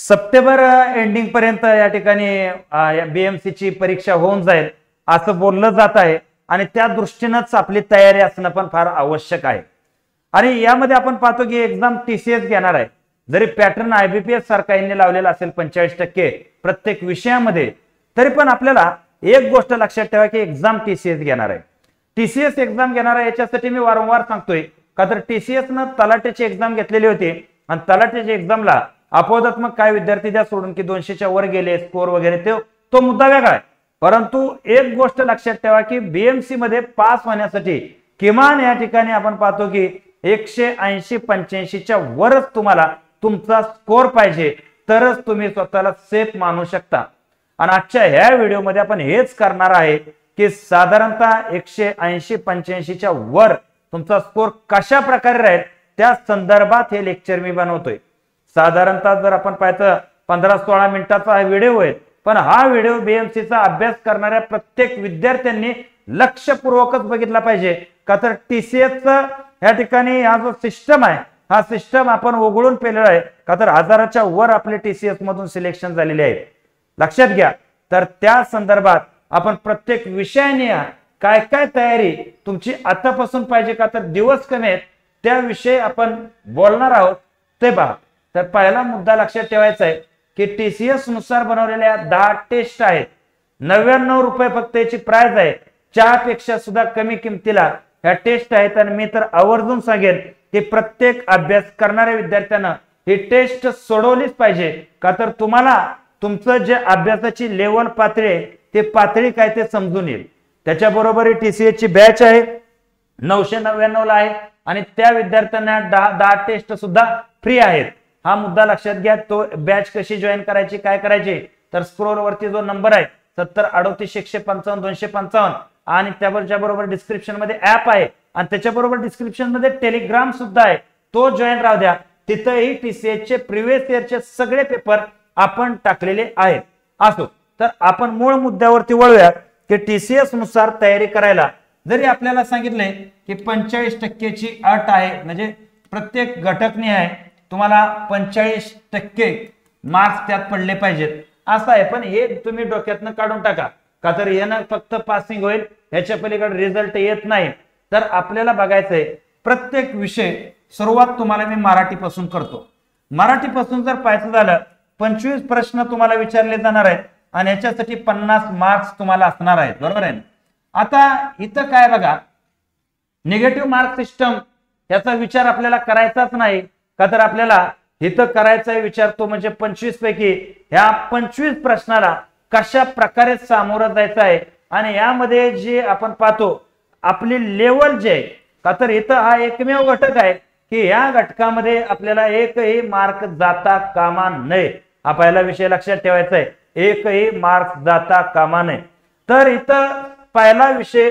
September ending पर्यंत या ठिकाणी बीएमसी ची परीक्षा होऊन जाईल असं बोललं जात आहे आणि त्या दृष्टीनेच आपली तयारी असणं पण फार आवश्यक आहे। आणि यामध्ये आपण पाहतो की एक्झाम टीसीएस घेणार आहे। जरी पॅटर्न आयबीपीएस सारखा यांनी लावलेला असेल 45% प्रत्येक विषयामध्ये, तरी पण आपल्याला एक गोष्ट लक्षात ठेवा की एक्झाम टीसीएस घेणार आहे। टीसीएस एक्झाम घेणार आहे याच्यासाठी मी वारंवार सांगतोय का तर टीसीएस न तलाठीची एक्झाम घेतलेली होती आणि तलाठीच्या एक्झामला अपवादात्मक काय विद्यार्थी द्या सोडून की 200च्या वर गेले स्कोर वगैरे तो मुद्दा वेगळा आहे। परंतु एक गोष्ट लक्षात ठेवा की बीएमसी मध्ये पास होण्यासाठी किमान या ठिकाणी आपण पाहतो की 180-85च्या वरच तुम्हाला तुमचा स्कोर पाहिजे, तरच तुम्ही स्वतःला सेफ मानू शकता। आणि आजच्या ह्या व्हिडिओमध्ये आपण हेच करणार आहे की साधारणतः 180-85च्या वर तुमचा स्कोर कशा प्रकारे राहील त्या संदर्भात हे लेक्चर मी बनवतोय। साधारणतः जर आपण पाहिलं 15-16 मिनिटाचा हा व्हिडिओ आहे, पण हा व्हिडिओ बीएमसीचा अभ्यास करणाऱ्या प्रत्येक विद्यार्थ्यांनी लक्षपूर्वकच बघितला पाहिजे का तर टीसीएसचा या ठिकाणी हा जो सिस्टम आहे हा सिस्टम आपण उघडून पेलेला आहे का तर 1000च्या वर आपले टीसीएस मधून सिलेक्शन झालेले आहे। लक्षात घ्या, तर त्या संदर्भात आपण प्रत्येक विषयाने काय काय तयारी तुमची आतापासून पाहिजे का तर दिवस कमी आहेत त्याविषयी आपण बोलणार आहोत ते पहा। तर पहिला मुद्दा लक्षात ठेवायचा आहे की टीसीएस नुसार बनवलेल्या 10 टेस्ट आहेत। 99 रुपये फक्त याची प्राइस आहे। चहापेक्षा सुद्धा कमी किमतीला ह्या टेस्ट आहेत आणि मी तर आवर्जून सांगेन की प्रत्येक अभ्यास करणाऱ्या विद्यार्थ्यांना ही टेस्ट सोडवलीच पाहिजे का तर तुम्हाला तुमचं जे अभ्यासाची लेवल पातळी आहे ते पातळी काय ते समजून येईल। त्याच्याबरोबर टीसीएस ची बॅच आहे 999 ला आहे आणि त्या विद्यार्थ्यांना 10 टेस्ट सुद्धा फ्री आहेत। हा मुद्दा लक्षात घ्या। तो बॅच कशी जॉईन करायची काय करायची तर स्क्रोल वरती जो नंबर आहे 7038155255 आणि त्याबरोबर डिस्क्रिप्शन मध्ये ऍप आहे आणि त्याच्याबरोबर डिस्क्रिप्शन मध्ये टेलिग्राम सुद्धा आहे, तो जॉईन राहू द्या। तिथेही टीसीएस चे प्रिव्हियस इयरचे सगळे पेपर आपण टाकलेले आहेत। असो तर आपण मूळ मुद्द्यावरती वळूया की टीसीएस नुसार तयारी करायला जरी आपल्याला सांगितले की 45%ची अट आहे, म्हणजे प्रत्येक घटकने आहे तुम्हाला 45% मार्क्स त्यात पडले पाहिजेत असं आहे। पण हे तुम्ही डोक्यातनं काढून टाका का तर यानं फक्त पासिंग होईल, ह्याच्या पलीकडे रिझल्ट येत नाही। तर आपल्याला बघायचंय प्रत्येक विषय सुरुवात तुम्हाला मी मराठीपासून करतो। मराठीपासून जर पाहायचं झालं 25 प्रश्न तुम्हाला विचारले जाणार आहेत आणि याच्यासाठी 50 मार्क्स तुम्हाला असणार आहेत, बरोबर आहे। आता इथं काय बघा, निगेटिव्ह मार्क सिस्टम याचा विचार आपल्याला करायचाच नाही का तर आपल्याला इथं करायचा विचार तो म्हणजे 25 पैकी ह्या 25 प्रश्नाला कशा प्रकारे सामोरं जायचं आहे आणि यामध्ये जे आपण पाहतो आपली लेवल जे आहे का तर इथं हा एकमेव घटक आहे की या घटकामध्ये आपल्याला एकही मार्क जाता कामा नये। हा पहिला विषय लक्षात ठेवायचा आहे, एकही मार्क जाता कामा नये। तर इथं पहिला विषय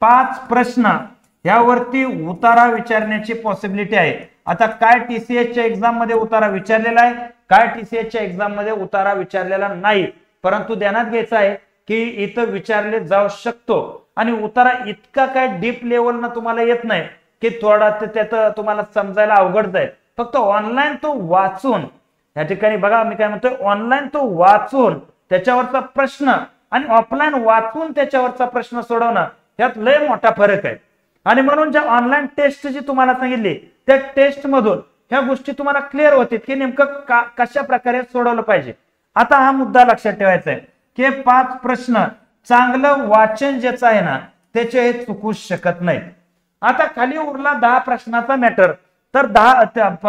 5 प्रश्न यावरती उतारा विचारण्याची पॉसिबिलिटी आहे। आता काय टीसीएस च्या एक्झाम मध्ये उतारा विचारलेला आहे, काय टीसीएस च्या एक्झाम मध्ये उतारा विचारलेला नाही, परंतु ध्यानात घ्यायचं आहे की इथं विचारले जाऊ शकतो आणि उतारा इतका काय डीप लेवलनं तुम्हाला येत नाही की थोडा त्यात तुम्हाला समजायला अवघड जाईल। फक्त ऑनलाईन तो वाचून या ठिकाणी बघा मी काय म्हणतोय, ऑनलाईन तो वाचून त्याच्यावरचा प्रश्न आणि ऑफलाईन वाचून त्याच्यावरचा प्रश्न सोडवणं यात लय मोठा फरक आहे। आणि म्हणून ज्या ऑनलाईन टेस्ट जी तुम्हाला सांगितली त्या टेस्ट मधून ह्या गोष्टी तुम्हाला क्लिअर होतील की नेमकं कशा प्रकारे सोडवलं पाहिजे। आता हा मुद्दा लक्षात ठेवायचा आहे की 5 प्रश्न चांगलं वाचन ज्याचं आहे ना त्याचे हे चुकू शकत नाही। आता खाली उरला 10 प्रश्नाचा मॅटर, तर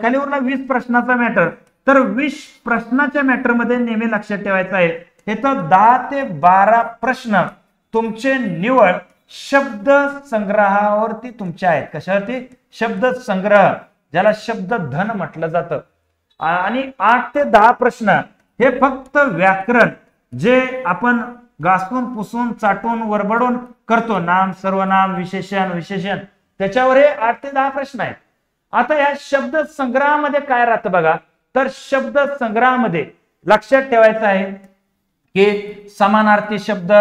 खाली उरला 20 प्रश्नाचा मॅटर, तर 20 प्रश्नाच्या मॅटर मध्ये नेहमी लक्षात ठेवायचं आहे इथं 10 ते 12 प्रश्न तुमचे निवड शब्द संग्रहावरती तुमचे आहेत। कशावरती? शब्द संग्रह, ज्याला शब्द धन म्हटलं जातं। आणि 8 ते 10 प्रश्न हे फक्त व्याकरण जे आपण घासून पुसून चाटून वरबडून करतो, नाम सर्वनाम विशेषण त्याच्यावर हे 8 ते 10 प्रश्न आहेत। आता या शब्द संग्रहामध्ये काय राहतं बघा, तर शब्द संग्रहामध्ये लक्षात ठेवायचं आहे की समानार्थी शब्द,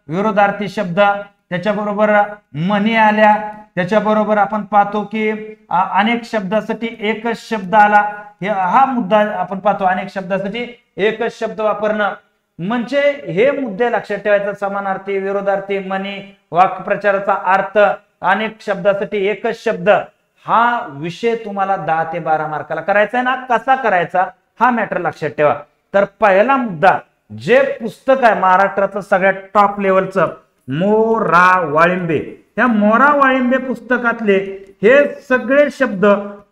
विरोधार्थी शब्द, त्याच्याबरोबर म्हणी आल्या, त्याच्याबरोबर आपण पाहतो की अनेक शब्दासाठी एकच शब्द आला, हा मुद्दा आपण पाहतो. अनेक शब्दासाठी एकच शब्द वापरणं म्हणजे हे मुद्दे लक्षात ठेवायचा. समानार्थी, विरोधार्थी, म्हणी, वाक्प्रचाराचा अर्थ, अनेक शब्दासाठी एकच शब्द, हा विषय तुम्हाला 10 ते 12 मार्काला करायचा आहे ना. कसा करायचा हा मॅटर लक्षात ठेवा. तर पहिला मुद्दा, जे पुस्तक आहे महाराष्ट्राचं सगळ्यात टॉप लेवलचं मोरा वाळिंबे, त्या मोरा वाळिंबे पुस्तकातले हे सगळे शब्द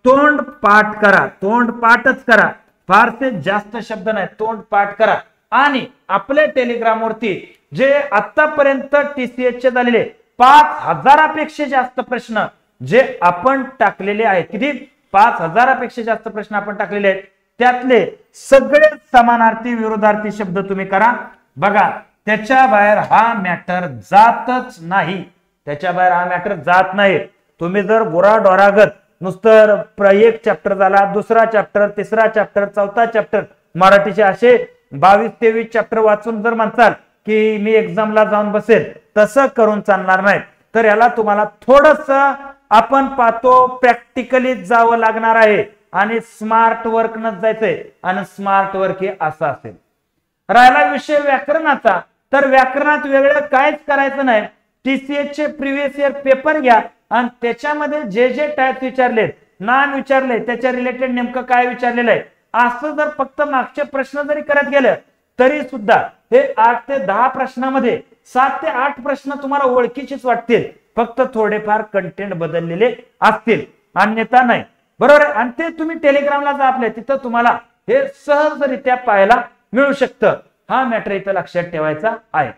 तोंड पाठ करा. तोंड पाठच करा, फारसे जास्त शब्द नाही, तोंड पाठ करा. आणि आपल्या टेलिग्राम वरती जे आतापर्यंत TCS चे झालेले 5000पेक्षा जास्त प्रश्न जे आपण टाकलेले आहेत, किती 5000पेक्षा जास्त प्रश्न आपण टाकलेले आहेत, त्यातले सगळे समानार्थी विरोधार्थी शब्द तुम्ही करा. बघा त्याच्या बाहेर हा मॅटर जातच नाही. त्याच्या बाहेर हा मॅटर जात नाही. तुम्ही जर गुराढोरागत नुसतं एक चॅप्टर झाला, दुसरा चॅप्टर, तिसरा चॅप्टर, चौथा चॅप्टर मराठीचे असे 22-23 चॅप्टर वाचून जर म्हणताल की मी एक्झामला जाऊन बसेल, तसं करून चालणार नाही. तर याला तुम्हाला थोडस आपण पाहतो प्रॅक्टिकली जावं लागणार आहे आणि स्मार्ट वर्क न जायचंय. आणि स्मार्ट वर्क हे असं असेल. राहिला विषय व्याकरणाचा, तर व्याकरणात वेगळं काहीच करायचं नाही. TCS चे प्रिव्हियस इयर पेपर घ्या आणि त्याच्यामध्ये जे जे टाइप विचारलेत, नाम विचारले, त्याच्या रिलेटेड नेमकं काय विचारलेलं आहे, असं जर फक्त मागचे प्रश्न जरी करत गेलं तरी सुद्धा हे 8 ते 10 प्रश्नामध्ये 7 ते 8 प्रश्न तुम्हाला ओळखीचेच वाटतील. फक्त थोडेफार कंटेंट बदललेले असतील, अन्यथा नाही. बरोबर आहे. आणि ते तुम्ही टेलिग्रामला जा आपल्या, तिथं तुम्हाला हे सहजरित्या पाहायला मिळू शकतं. हा मॅटर इथं लक्षात ठेवायचा आहे.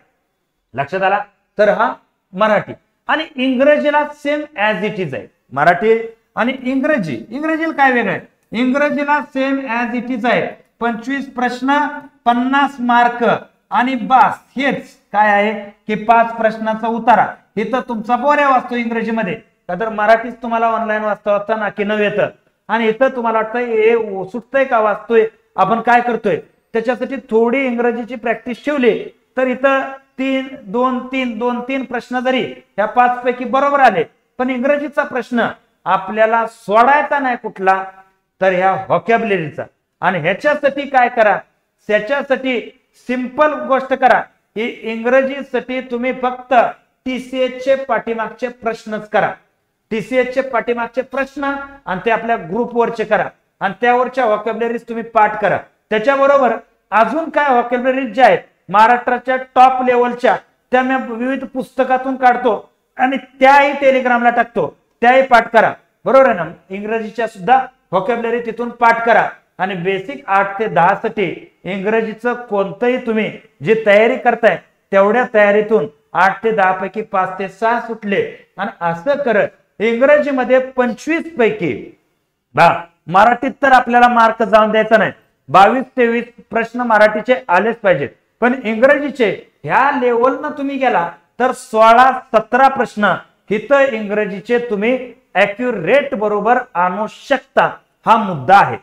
लक्षात आला. तर हा मराठी. आणि इंग्रजीला सेम ऍज इट इज आहे. मराठी आणि इंग्रजीला काय वेगळं आहे? इंग्रजीला सेम ऍज इट इज आहे. 25 प्रश्न 50 मार्क आणि बस. हेच काय आहे की 5 प्रश्नाचा उतारा. इथं तुमचा बोऱ्या वाचतो इंग्रजीमध्ये, का तर मराठीच तुम्हाला ऑनलाईन वाचता ना की न येतं. आणि इथं तुम्हाला वाटतं हे सुटतंय का वाचतोय, आपण काय करतोय, त्याच्यासाठी थोडी इंग्रजीची प्रॅक्टिस ठेवली तर इथं 2-3 प्रश्न जरी ह्या 5 पैकी बरोबर आले, पण इंग्रजीचा प्रश्न आपल्याला सोडायचा नाही कुठला, तर ह्या व्होकॅब्युलरीचा. आणि ह्याच्यासाठी काय करा, त्याच्यासाठी सिंपल गोष्ट करा की इंग्रजीसाठी तुम्ही फक्त TCS चे पाठीमागचे प्रश्नच करा. TCS चे पाठीमागचे प्रश्न आणि ते आपल्या ग्रुपवरचे करा आणि त्यावरच्या व्होकॅब्युलरीज तुम्ही पाठ करा. त्याच्याबरोबर अजून काय व्होकॅब्युलरीज ज्या आहेत महाराष्ट्राच्या टॉप लेवलच्या, त्या मी विविध पुस्तकातून काढतो आणि त्याही टेलिग्रामला टाकतो, त्याही पाठ करा. बरोबर आहे ना. इंग्रजीच्या सुद्धा व्होकॅब्युलरी तिथून पाठ करा. आणि बेसिक 8 ते 10 साठी इंग्रजीचं कोणतंही तुम्ही जी तयारी करताय तेवढ्या तयारीतून 8 ते 10 पैकी 5 ते 6 सुटले. आणि असं करत इंग्रजीमध्ये 25 पैकी मराठीत तर आपल्याला मार्क जाऊन द्यायचा नाही. 22-23 प्रश्न मराठीचे आलेच पाहिजेत, पण इंग्रजीचे ह्या लेवलनं तुम्ही गेला तर 16-17 प्रश्न इथं इंग्रजीचे तुम्ही ऍक्युरेट बरोबर आणू शकता. हा मुद्दा आहे.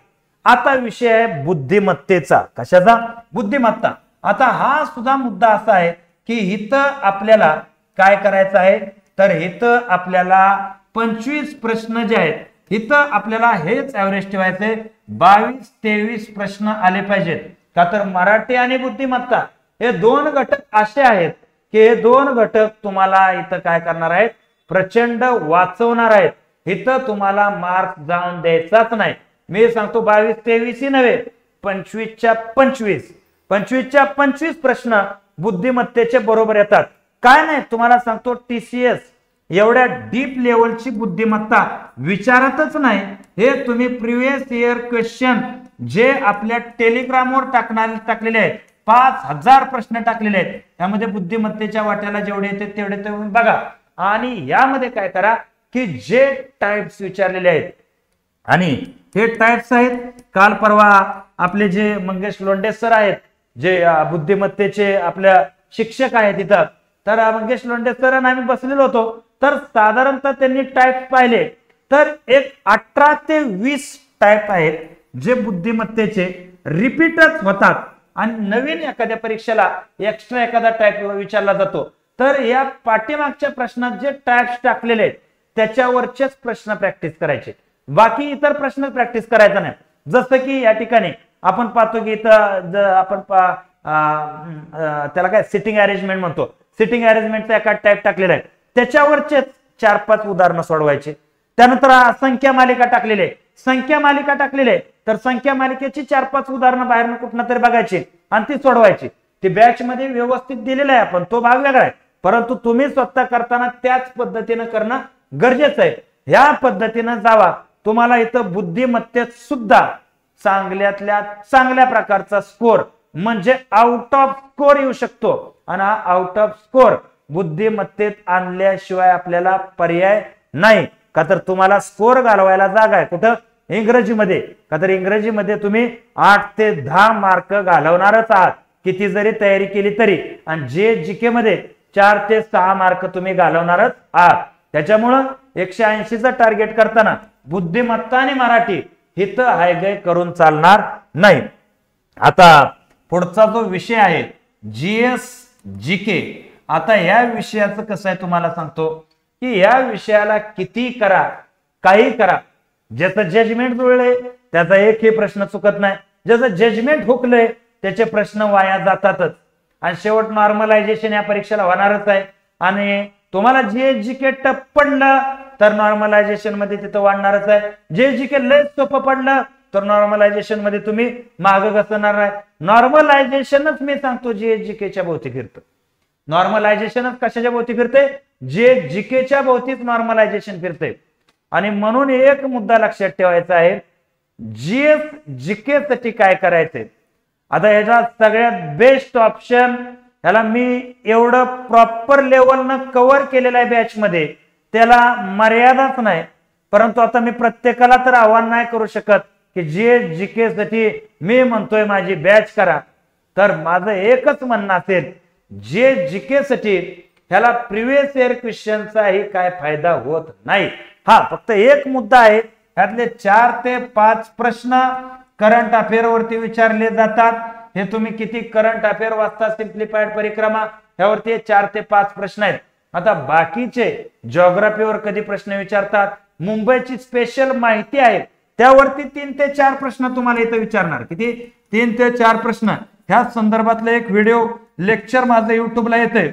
आता विषय आहे बुद्धिमत्तेचा. कशाचा? बुद्धिमत्ता. आता हा सुद्धा मुद्दा असा आहे की इथं आपल्याला काय करायचं आहे, तर इथं आपल्याला 25 प्रश्न जे आहेत इथं आपल्याला हेच ऍव्हरेज ठेवायचे. 22-23 प्रश्न आले पाहिजेत. का तर मराठी आणि बुद्धिमत्ता हे 2 घटक असे आहेत की हे 2 घटक तुम्हाला इथं काय करणार आहेत, प्रचंड वाचवणार आहेत. इथं तुम्हाला मार्क जाऊन द्यायचाच नाही. मी सांगतो 22-23 ही नव्हे, 25च्या 25 प्रश्न बुद्धिमत्तेचे बरोबर येतात. काय नाही तुम्हाला सांगतो, TCS एवढ्या डीप लेवलची बुद्धिमत्ता विचारतच नाही. हे तुम्ही प्रिव्हियस इयर क्वेश्चन जे आपल्या टेलिग्रामवर टाकलेले आहेत, 5000 प्रश्न टाकलेले आहेत, त्यामध्ये बुद्धिमत्तेच्या वाट्याला जेवढे येते तेवढे तुम्ही बघा. आणि यामध्ये काय करा की जे टाइप्स विचारलेले आहेत, आणि हे टाइप्स आहेत काल परवा आपले जे मंगेश लोंढे सर आहेत, जे बुद्धिमत्तेचे आपल्या शिक्षक आहेत तिथं, तर मंगेश लोंढे सर आणि आम्ही बसलेलो होतो, तर साधारणतः त्यांनी टाइप पाहिले तर एक 18 ते 20 टाइप आहेत जे बुद्धिमत्तेचे रिपीटच होतात. आणि नवीन एखाद्या परीक्षेला एक्स्ट्रा एखादा टाइप विचारला जातो, तर या पाठीमागच्या प्रश्नात जे टाइप्स टाकलेले आहेत त्याच्यावरचेच प्रश्न प्रॅक्टिस करायचे, बाकी इतर प्रश्न प्रॅक्टिस करायचा नाही. जसं की या ठिकाणी आपण पाहतो की इथं आपण त्याला काय सिटिंग अरेंजमेंट म्हणतो, सिटिंग अरेंजमेंटचा एका टाईप टाकलेला आहे, त्याच्यावरचे 4-5 उदाहरणं सोडवायचे. त्यानंतर संख्या मालिका टाकलेली आहे, संख्या मालिका टाकलेली आहे तर संख्या मालिकेची 4-5 उदाहरणं बाहेरनं कुठनं तरी बघायची आणि ती सोडवायची. ती बॅच मध्ये व्यवस्थित दिलेला आहे, आपण तो भाग वेगळा आहे, परंतु तुम्ही स्वतः करताना त्याच पद्धतीनं करणं गरजेचं आहे. ह्या पद्धतीनं जावा, तुम्हाला इथं बुद्धिमत्तेत सुद्धा चांगल्यातल्या चांगल्या प्रकारचा स्कोर म्हणजे आउट ऑफ स्कोर येऊ शकतो. आणि हा आउट ऑफ स्कोर बुद्धिमत्तेत आणल्याशिवाय आपल्याला पर्याय नाही. का तर तुम्हाला स्कोर घालवायला जागा आहे कुठं, इंग्रजीमध्ये. का तर इंग्रजीमध्ये तुम्ही 8 ते 10 मार्क घालवणारच आहात किती जरी तयारी केली तरी, आणि जीके मध्ये 4 ते 6 मार्क तुम्ही घालवणारच आहात. त्याच्यामुळं 180चं टार्गेट करताना बुद्धिमत्ता आणि मराठी हित हायगय करून चालणार नाही. आता पुढचा जो विषय आहे जीएस जीके, आता या विषयाचं कसं आहे तुम्हाला सांगतो की या विषयाला किती करा काही करा, ज्याचं जजमेंट जुळलंय त्याचा एकही प्रश्न चुकत नाही, ज्याचं जजमेंट हुकलंय त्याचे प्रश्न वाया जातातच. आणि शेवट नॉर्मलायझेशन या परीक्षेला होणारच आहे. आणि तुम्हाला जीएस जीके टप पडलं तर नॉर्मलायझेशन मध्ये तिथं वाढणारच आहे. जे जीके लय सोपं पडलं तर नॉर्मलायझेशन मध्ये तुम्ही मागं घसरणार नाही. नॉर्मलायझेशनच मी सांगतो जीएस जीकेच्या भोवती फिरतं. नॉर्मलायझेशनच कशाच्या भोवती फिरते, जे जीकेच्या भोवतीच नॉर्मलायझेशन फिरते. आणि म्हणून एक मुद्दा लक्षात ठेवायचा आहे, जीएस जीके साठी काय करायचंय. आता ह्याचा सगळ्यात बेस्ट ऑप्शन, ह्याला मी एवढं प्रॉपर लेवलनं कव्हर केलेलं आहे बॅच मध्ये, त्याला मर्यादाच नाही. परंतु आता मी प्रत्येकाला तर आव्हान नाही करू शकत की जीएस जीके साठी मी म्हणतोय माझी बॅच करा. तर माझं एकच म्हणणं असेल, जीएस जीके साठी ह्याला प्रिव्हियस इयर क्वेश्चनचाही काय फायदा होत नाही. हा फक्त एक मुद्दा आहे, ह्यातले 4 ते 5 प्रश्न करंट अफेअर वरती विचारले जातात. हे तुम्ही किती करंट अफेअर वाचता, सिम्प्लिफाईड परिक्रमा ह्यावरती 4 ते 5 प्रश्न आहेत. आता बाकीचे जिओग्राफीवर कधी प्रश्न विचारतात, मुंबईची स्पेशल माहिती आहे त्यावरती 3 ते 4 प्रश्न तुम्हाला इथं विचारणार. किती, 3 ते 4 प्रश्न. ह्या संदर्भातलं एक व्हिडिओ लेक्चर माझं युट्यूबला येतंय.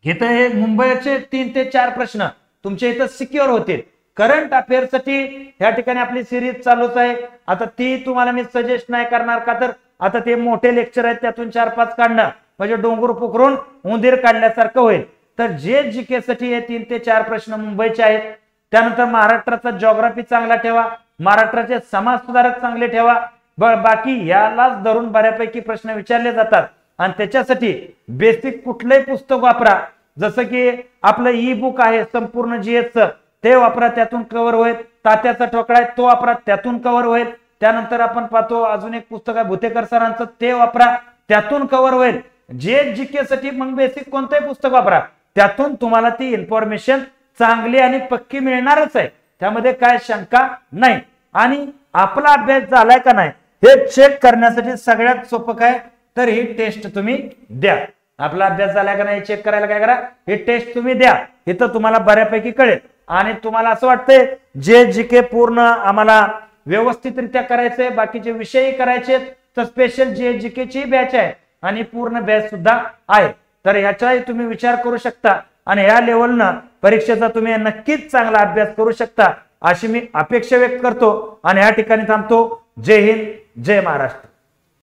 इथं हे मुंबईचे 3 ते 4 प्रश्न तुमच्या इथं सिक्युअर होतील. करंट अफेअर साठी या ठिकाणी आपली सिरीज चालूच आहे. आता ती तुम्हाला मी सजेस्ट नाही करणार, का तर आता ते मोठे लेक्चर आहेत, त्यातून 4-5 काढणं म्हणजे डोंगर पोखरून उंदीर काढल्यासारखं होईल. तर जे जीके साठी हे 3 ते 4 प्रश्न मुंबईचे आहेत. त्यानंतर महाराष्ट्राचा जिओग्राफी चांगला ठेवा, महाराष्ट्राचे समाज सुधारक चांगले ठेवा. बाकी यालाच धरून बऱ्यापैकी प्रश्न विचारले जातात. आणि त्याच्यासाठी बेसिक कुठलंही पुस्तक वापरा, जसं की आपलं ई बुक आहे संपूर्ण जीएसचं, ते वापरा, त्यातून कव्हर होईल. तात्याचा ठोकळा आहे तो वापरा, त्यातून कव्हर होईल. त्यानंतर आपण पाहतो अजून एक पुस्तक आहे भुतेकर सरांचं, ते वापरा, त्यातून कव्हर होईल. जीएस जीके साठी मग बेसिक कोणतंही पुस्तक वापरा, त्यातून तुम्हाला ती इन्फॉर्मेशन चांगली आणि पक्की मिळणारच आहे, त्यामध्ये काय शंका नाही. आणि आपला अभ्यास झालाय का नाही हे चेक करण्यासाठी सगळ्यात सोपं काय, तर ही टेस्ट तुम्ही द्या. आपला अभ्यास झालाय का नाही चेक करायला काय करा, ही टेस्ट तुम्ही द्या. इथं तुम्हाला बऱ्यापैकी कळेल. आणि तुम्हाला असं वाटतंय जे जीके पूर्ण आम्हाला व्यवस्थितरित्या करायचंय, बाकीचे विषयही करायचे, तर स्पेशल जे जीकेची बॅच आहे आणि पूर्ण बॅच सुद्धा आहे. तर ह्याचाही तुम्ही विचार करू शकता आणि ह्या लेवलनं परीक्षेचा तुम्ही नक्कीच चांगला अभ्यास करू शकता अशी मी अपेक्षा व्यक्त करतो. आणि या ठिकाणी थांबतो. जय हिंद, जय महाराष्ट्र.